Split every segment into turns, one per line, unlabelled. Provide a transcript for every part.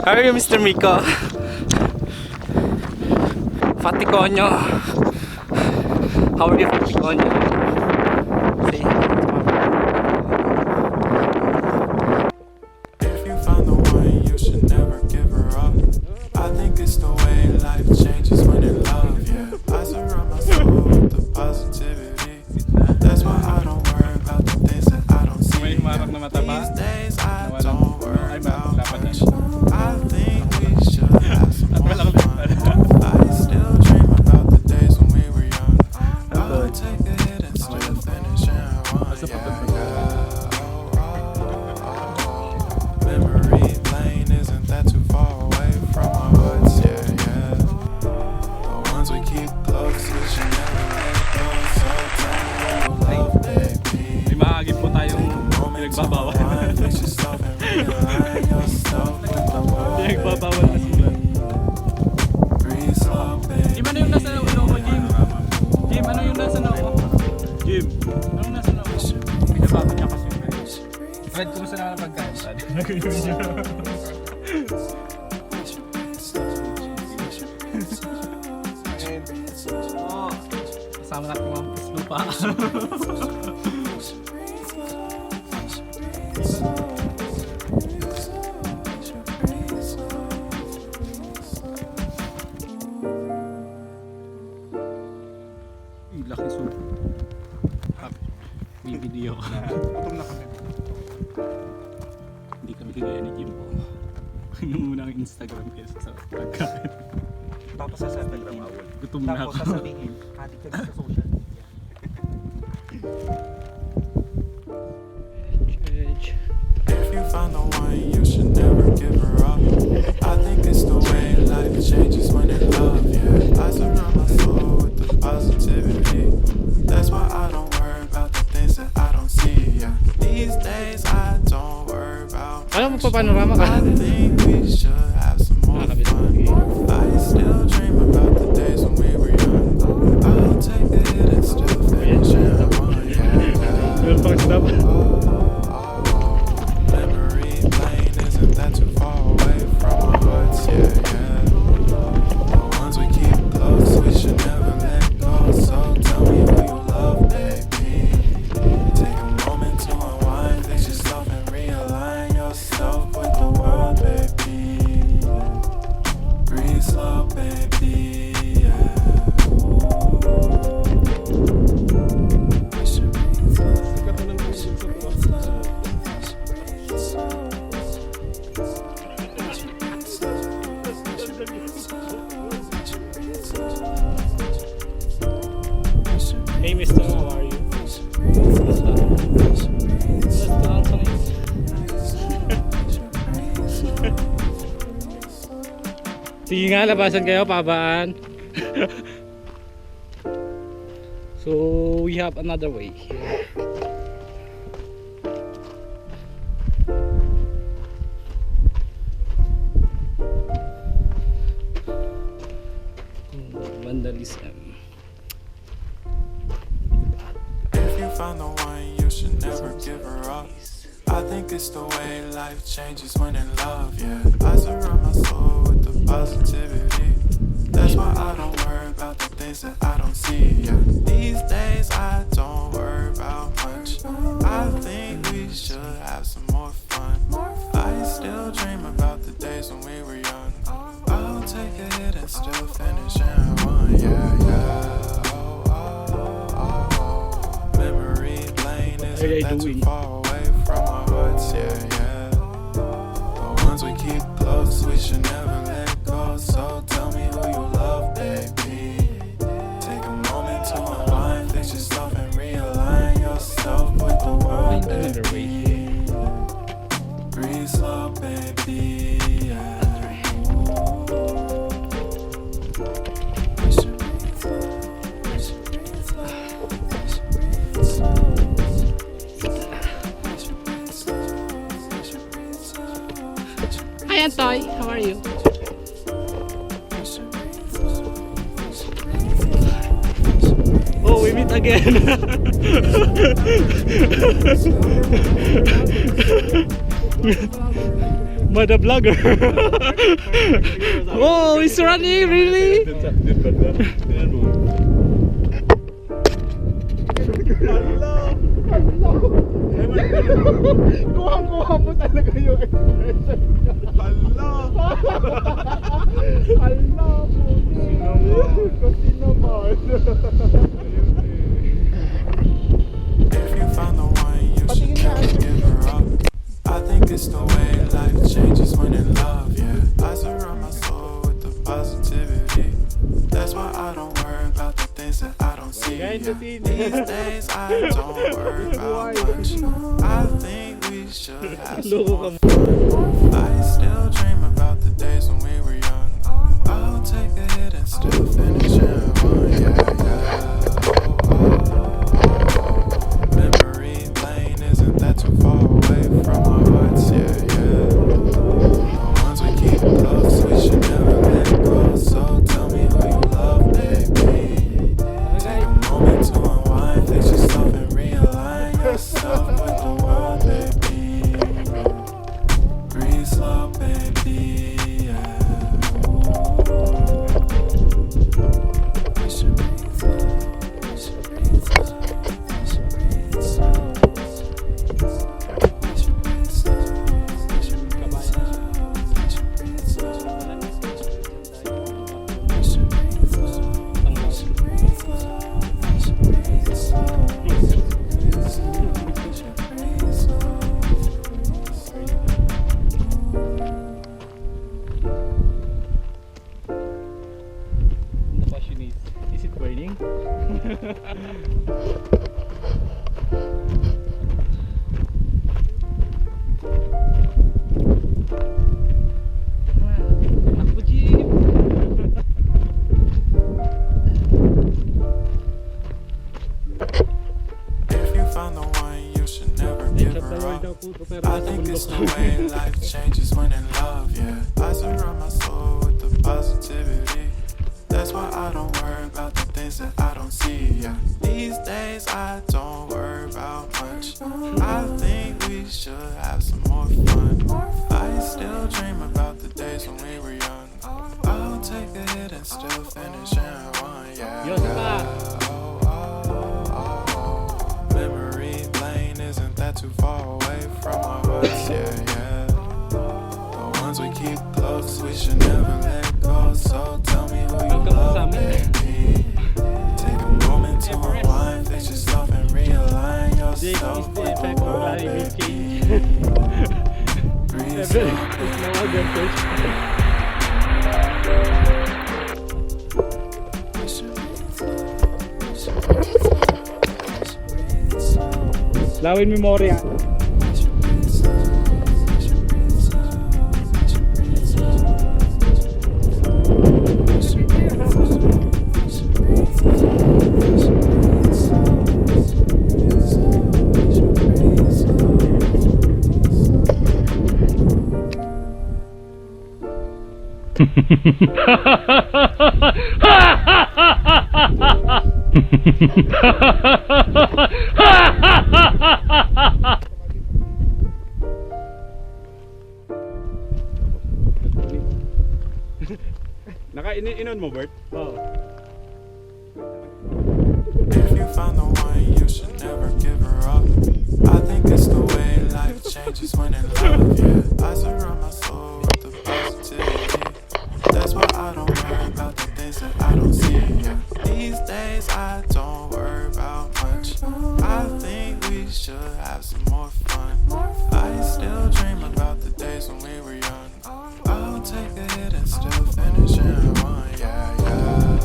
How are you, Mr. Miko? Faticonyo. How are you, Faticonyo? See?
If you found the one, you should never give her up. I think it's the way life changes when in love, yeah. I surround my soul with the positivity. That's why I don't worry about the things that I don't see. These days I don't worry about much. I think we should have some more fun. I still dream about the days when we were young. I'll take a hit and still finish in one, yeah. Memory lane, isn't that too far away from our hearts, yeah. The ones we keep close, we should never let go. So tell me what you love, baby.
May mahagip po tayong pinagbabawal.
Fix yourself and realign yourself with the world.
Pinagbabawal na sila.
Breathe slow, baby.
Jim, ano yung nasa ulo mo, Jim? Jim, ano yung nasa ulo mo? Jim, ano nasa ulo mo? Pinababa niya kasi. Fred, kumusta naman ang pagkain? Oh, kasama natin mga lupa. Laki soup. May video.
Gutom na kami.
Hindi kami kagaya ni Jimbo. Yung unang Instagram kesa sa pagkain.
Tapos sa Instagram awal.
Gutom na
Tapos
ako.
sasabihin, adik ka sa social media.
If you find the one, you should never give her up. I think it's the way life changes when in love, yeah. I surround my soul with the positivity. That's why I don't worry about the things that I don't see, yeah. These days I don't worry about
Ano magpapanorama ka?
I think we should have some more fun. I still dream about the days when we were young. I'll take a hit and still finish in one, yeah.
Meron pang stop.
Memory lane, isn't that too far away from our hearts, yeah. The ones we keep close, we should never let go. So tell me who you love, baby. Take a moment to unwind, fix yourself and realign yourself with the world, baby. Breathe slow, baby, yeah. We should breathe slow.
Hey, Mr. How are you? Sige nga, labasan kayo, pabaan. So, we have another way here. Vandalism.
If you find the one, you should never give her up. I think it's the way life changes when in love, yeah. I surround my soul with the positivity. That's why I don't worry about the things that I don't see, yeah. These days I don't worry about much. I think we should have some more fun. I still dream about the days when we were young. I'll take a hit and still finish in one, yeah. Memory lane, isn't that too far away from our hearts, yeah. The ones we keep close, we should never let go. So tell me who you love, baby. Take a moment to unwind, fix yourself and realign yourself with the world, baby. Breathe slow, baby, yeah. We should breathe slow, we should breathe slow, we should breathe slow.
Hi, Antoy. How are you? Oh, we meet again. But the vlogger. Oh, he's running, really?
Kuha mo talaga yung expression. Hala! Hala po. Kasi naman.
If you found the one, you should never give her up. I think it's the way life changes when in love, yeah. I surround my soul with the positivity. That's why I don't worry about the things that I don't see, yeah. These days I don't worry about much. I think we should have some more fun. I still dream about the days when we were young. I'll take a hit and still finish in one, yeah, yeah. Memory lane, isn't that too far away from our hearts? Yeah, yeah. The ones we keep close, we should never let go. So tell me who you love, baby. Take a moment to unwind, fix yourself and realign yourself with the world, baby. Breathe slow, baby. Yeah. We should breathe slow. We should breathe slow. We should breathe slow. We should breathe slow. We should breathe slow. We should breathe slow. We should breathe slow. We should breathe slow. We should breathe slow. We should breathe slow. We should breathe slow.
The question is it burning? Takbo, Jim.
If you found the one, you should never give
Edge of the
her
world
up.
daw po ito, pero
I
nasa
think
bundok
it's the
lang.
way life changes when in love, yeah. I surround my soul with the positivity. That's why I don't worry about the things that I don't see, yeah. These days I don't worry about much. I think we should have some more fun. I still dream about the days when we were young. I'll take a hit and still finish in one, yeah.
Yun pa.
Memory lane, isn't that too far away from our hearts? Yeah, yeah. The ones we keep close, we should never let go. So tell me who you
Welcome,
love,
kasama.
baby. Take a moment to unwind, fix yourself and realign
Jake
yourself
is the
with the
effect of
world,
Larry
baby.
Wilkie.
Breathe
It's
slow,
no advantage.
we should breathe slow. We should breathe slow. We should breathe slow.
Lawin Memoria.
We should breathe slow. We should breathe slow. We should breathe slow. We should breathe slow. We should breathe slow. We should breathe slow. We should breathe slow.
Naka-inon mo, Bert?
Oh.
If you found the one, you should never give her up. I think it's the way life changes when in love, yeah. I surround my soul with the positivity. That's why I don't worry about the things that I don't see, yeah. These days I don't worry about much. I think we should have some more fun. I still dream about the days when we were young. I'll take a hit and still finish in one, yeah, yeah.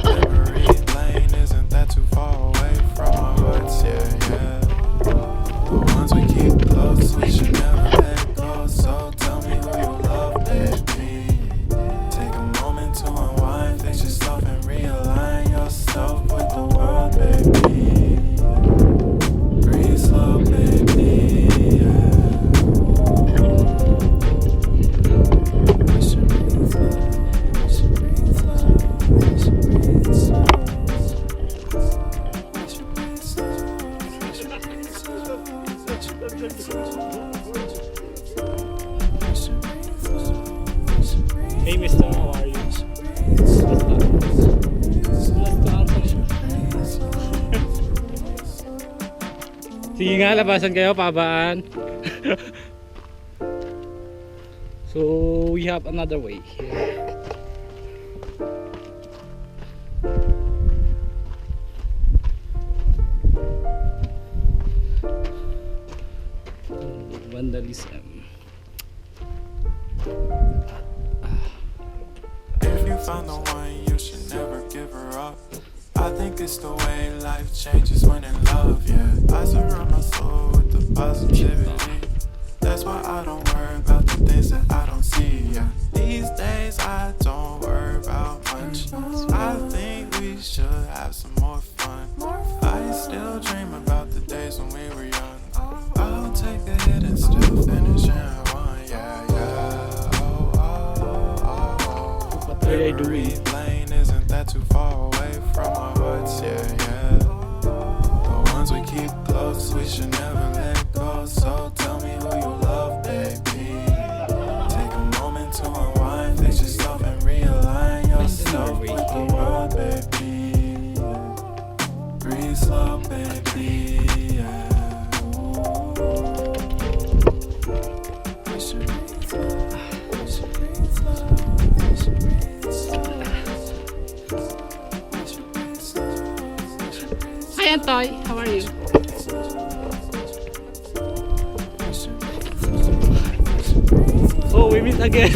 Memory lane, isn't that too far away from our hearts? Yeah, yeah. The ones we keep close, we should never let go. So tell me who you love, baby. Take a moment to unwind, fix yourself and realign yourself with the world, baby. Breathe slow, baby. Yeah. We should breathe slow. We should breathe slow. We should breathe slow. We should breathe slow. We should breathe slow. We should breathe slow.
Hey mister, how are you? Sige nga, labasan kayo, pabaan. So we have another way here. Vandalism.
If you found the one, you should never give her up. I think it's the way life changes when in love, yeah. I surround my soul with the positivity. That's why I don't worry about the things that I don't see, yeah. These days I don't worry about much. I think we should have some more fun. I still dream about the days when we were young. I'll take a hit and still finish in one, yeah, yeah. Oh, oh, oh, oh.
What are they doing?
Memory lane isn't that too far away from our hearts, yeah, yeah. The ones we keep close, we should never let go. So tell me who you love, baby. Take a moment to unwind, fix yourself and realign yourself with the world, baby. Breathe slow, baby, yeah. We should breathe slow, we should breathe slow, we should breathe slow. We should breathe slow, we should breathe slow.
Hi Antoy, how are you? Oh, we meet again.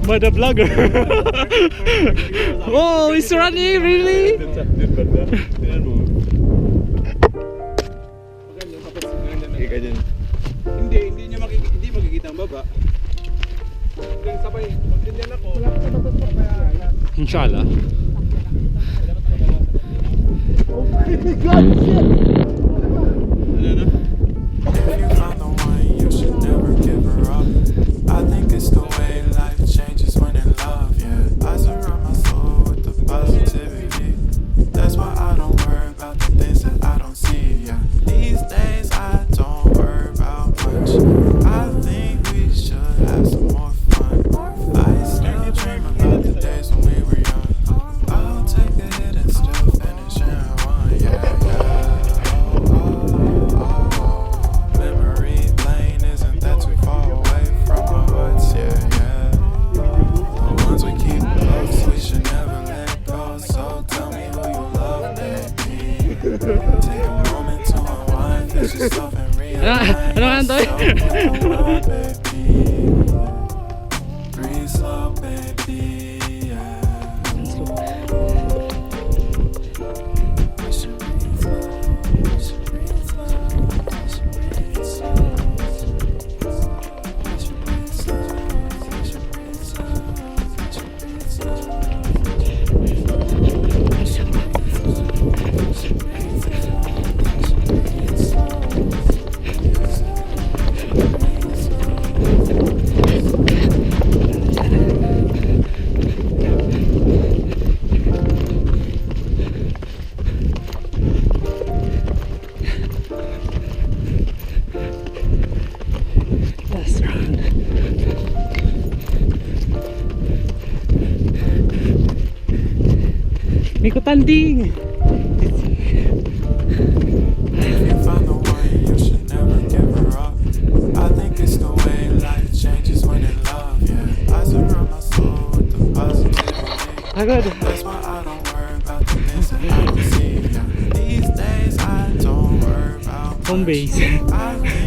By the vlogger. Oh, he's running, really?
Hindi makikita ang baba. Kung sabay, magtindihan ako.
Inshallah.
Oh my God, shit!
If you found the one, you should never give her up. I think it's the way life changes when in love, yeah. I surround my soul with the positivity. That's why I don't worry about the things that I don't see, yeah. These days I don't worry about much. I think we should have some more fun. I still dream about the days when we were young. I'll take a hit and still finish in one, yeah, yeah. Oh, oh, oh, oh. Memory lane isn't that too far away from our hearts, yeah, yeah. The ones we keep close, we should never let go. So tell me who you love, baby. Take a moment to unwind, fix yourself and realign
Ano Antoy?
yourself with the world, baby. Breathe slow, baby, yeah. We should breathe slow, we should breathe slow, we should breathe slow. We should breathe slow, we should breathe slow, we should breathe slow. We should breathe slow.
Last round. Miko tanding.
If you find the one, you should never give her up. I think it's the way life changes when in love, yeah. I surround my soul with the positivity.
Agad.
That's why I don't worry about the things that I don't see, yeah. These days I don't worry about
Home
much.
base.
I think